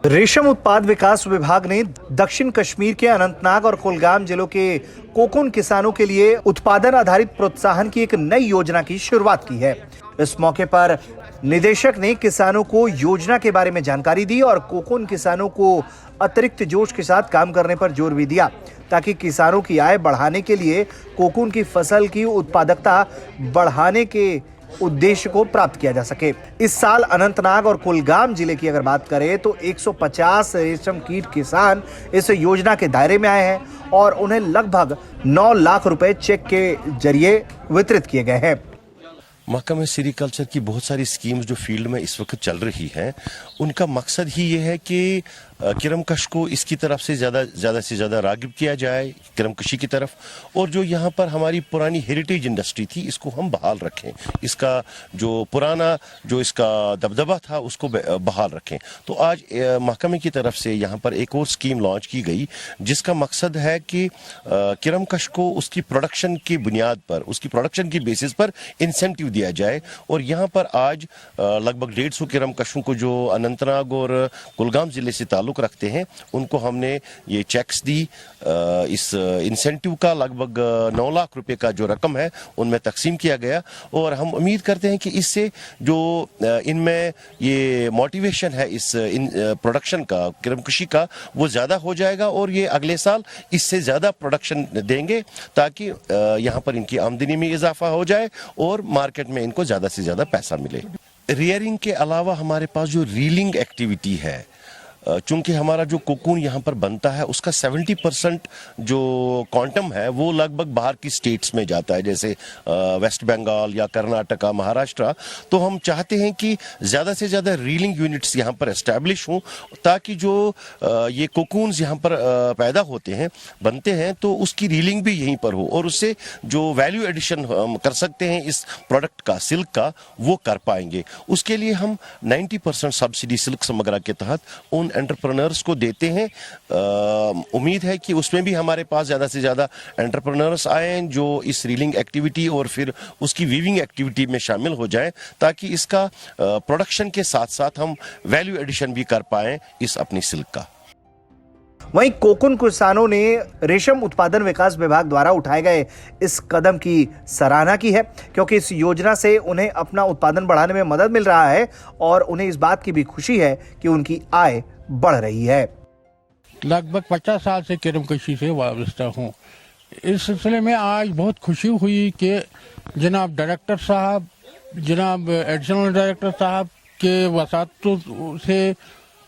रेशम उत्पाद विकास विभाग ने दक्षिण कश्मीर के अनंतनाग और कुलगाम जिलों के कोकून किसानों के लिए उत्पादन आधारित प्रोत्साहन की एक नई योजना की शुरुआत की है। इस मौके पर निदेशक ने किसानों को योजना के बारे में जानकारी दी और कोकून किसानों को अतिरिक्त जोश के साथ काम करने पर जोर भी दिया ताकि किसानों की आय बढ़ाने के लिए कोकून की फसल की उत्पादकता बढ़ाने के उद्देश्य को प्राप्त किया जा सके। इस साल अनंतनाग और कुलगाम जिले की अगर बात करें तो 150 रेशम कीट किसान इस योजना के दायरे में आए हैं और उन्हें लगभग 9 लाख रुपए चेक के जरिए वितरित किए गए हैं। महकमा सेरीकल्चर की बहुत सारी स्कीम्स जो फील्ड में इस वक्त चल रही हैं, उनका मकसद ही ये है कि किरमकश को इसकी तरफ से ज़्यादा से ज़्यादा रागिब किया जाए किरमकशी की तरफ, और जो यहाँ पर हमारी पुरानी हेरिटेज इंडस्ट्री थी इसको हम बहाल रखें, इसका जो पुराना जो इसका दबदबा था उसको बहाल रखें। तो आज महकमे की तरफ से यहाँ पर एक और स्कीम लॉन्च की गई जिसका मकसद है कि किरमकश को उसकी प्रोडक्शन की बुनियाद पर, उसकी प्रोडक्शन की बेसिस पर इंसेंटिव दिया जाए। और यहाँ पर आज लगभग 150 किरमकशों को जो अनंतनाग और कुलगाम जिले से ताल्लुक रखते हैं उनको हमने ये चेक्स दी। इस इंसेंटिव का लगभग 9 लाख रुपए का जो रकम है उनमें तकसीम किया गया, और हम उम्मीद करते हैं कि इससे जो इनमें ये मोटिवेशन है इस प्रोडक्शन का, किरमकशी का, वो ज़्यादा हो जाएगा और ये अगले साल इससे ज़्यादा प्रोडक्शन देंगे ताकि यहाँ पर इनकी आमदनी में इजाफा हो जाए और मार्केट में इनको ज़्यादा से ज़्यादा पैसा मिले। रियरिंग के अलावा हमारे पास जो रीलिंग एक्टिविटी है, चूंकि हमारा जो कोकून यहाँ पर बनता है उसका 70% जो क्वांटम है वो लगभग बाहर की स्टेट्स में जाता है, जैसे वेस्ट बंगाल या कर्नाटका, महाराष्ट्र। तो हम चाहते हैं कि ज़्यादा से ज़्यादा रीलिंग यूनिट्स यहाँ पर एस्टैब्लिश हों ताकि जो ये कोकून्स यहाँ पर पैदा होते हैं, बनते हैं, तो उसकी रीलिंग भी यहीं पर हो और उससे जो वैल्यू एडिशन हम कर सकते हैं इस प्रोडक्ट का, सिल्क का, वो कर पाएंगे। उसके लिए हम 90% सब्सिडी सिल्क समग्रा के तहत उन एंटरप्रेन्योर्स को देते हैं। उम्मीद है कि उसमें भी हमारे पास ज़्यादा से ज़्यादा एंटरप्रेन्योर्स आए जो इस रीलिंग एक्टिविटी और फिर उसकी वीविंग एक्टिविटी में शामिल हो जाएं ताकि इसका प्रोडक्शन के साथ साथ हम वैल्यू एडिशन भी कर पाएं इस अपनी सिल्क का। वहीं कोकून किसानों ने रेशम उत्पादन विकास विभाग द्वारा उठाए गए इस कदम की सराहना की है क्योंकि इस योजना से उन्हें अपना उत्पादन बढ़ाने में मदद मिल रहा है और उन्हें इस बात की भी खुशी है कि उनकी आय बढ़ रही है। लगभग 50 साल से किरमकशी से वाबस्ता हूँ। इस सिलसिले में आज बहुत खुशी हुई कि जनाब डायरेक्टर साहब, जनाब एडिशनल डायरेक्टर साहब के वसातों से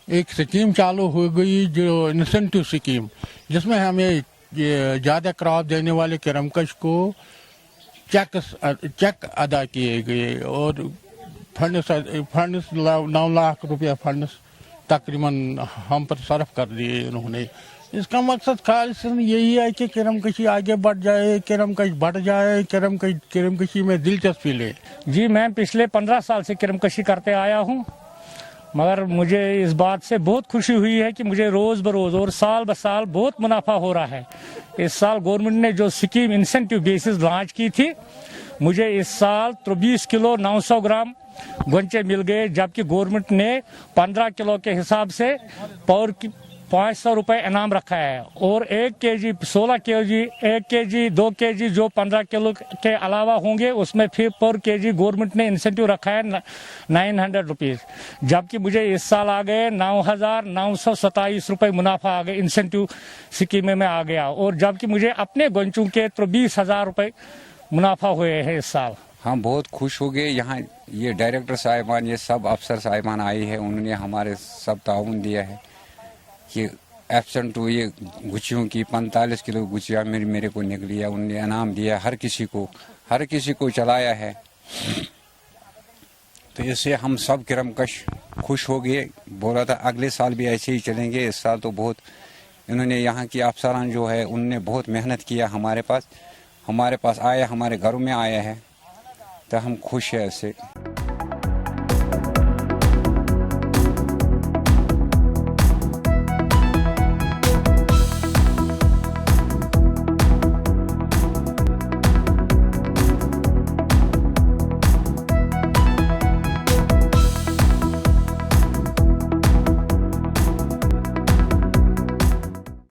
एक स्कीम चालू हो गई जो इंसेंटिव स्कीम, जिसमें हमें ज़्यादा क्रॉप देने वाले किरमकश को चेक अदा किए गए और फंड्स 9 लाख रुपया फंड्स तकरीबन हम पर सर्फ कर दिए उन्होंने। इसका मकसद खास यही है कि किरमकशी आगे बढ़ जाए, किरमकश बढ़ जाए, किरमकशी में दिलचस्पी ले। जी, मैं पिछले 15 साल से किरमकशी करते आया हूँ, मगर मुझे इस बात से बहुत खुशी हुई है कि मुझे रोज़ बरोज़ और साल ब साल बहुत मुनाफा हो रहा है। इस साल गवर्नमेंट ने जो स्कीम इंसेंटिव बेसिस लॉन्च की थी, मुझे इस साल 23 किलो 900 ग्राम गुंचे मिल गए, जबकि गवर्नमेंट ने 15 किलो के हिसाब से पर 500 रुपये इनाम रखा है और 1 केजी 16 केजी 1 केजी 2 केजी जो 15 किलो के अलावा होंगे उसमें फिर पर केजी गवर्नमेंट ने इंसेंटिव रखा है 900 रुपीज़, जबकि मुझे इस साल आ गए 9,927 रुपये मुनाफा आ गए, इंसेंटिव स्कीम में आ गया, और जबकि मुझे अपने गंचों के 20,000 रुपये मुनाफा हुए हैं इस साल। हम बहुत खुश हो गए। यहाँ ये डायरेक्टर साहिबान, ये सब अफसर साहिबान आए हैं, उन्होंने हमारे सब ताउन दिया है कि एब्सेंट हुई गुच्चियों की 45 किलो गुच्चियाँ मेरे को निकली है, उन्होंने इनाम दिया, हर किसी को चलाया है। तो इससे हम सब किरमकश खुश हो गए। बोला था अगले साल भी ऐसे ही चलेंगे। इस साल तो बहुत इन्होंने यहाँ की अफसरान जो है उनने बहुत मेहनत किया, हमारे पास आया, हमारे घरों में आया है, तो हम खुश हैं इससे।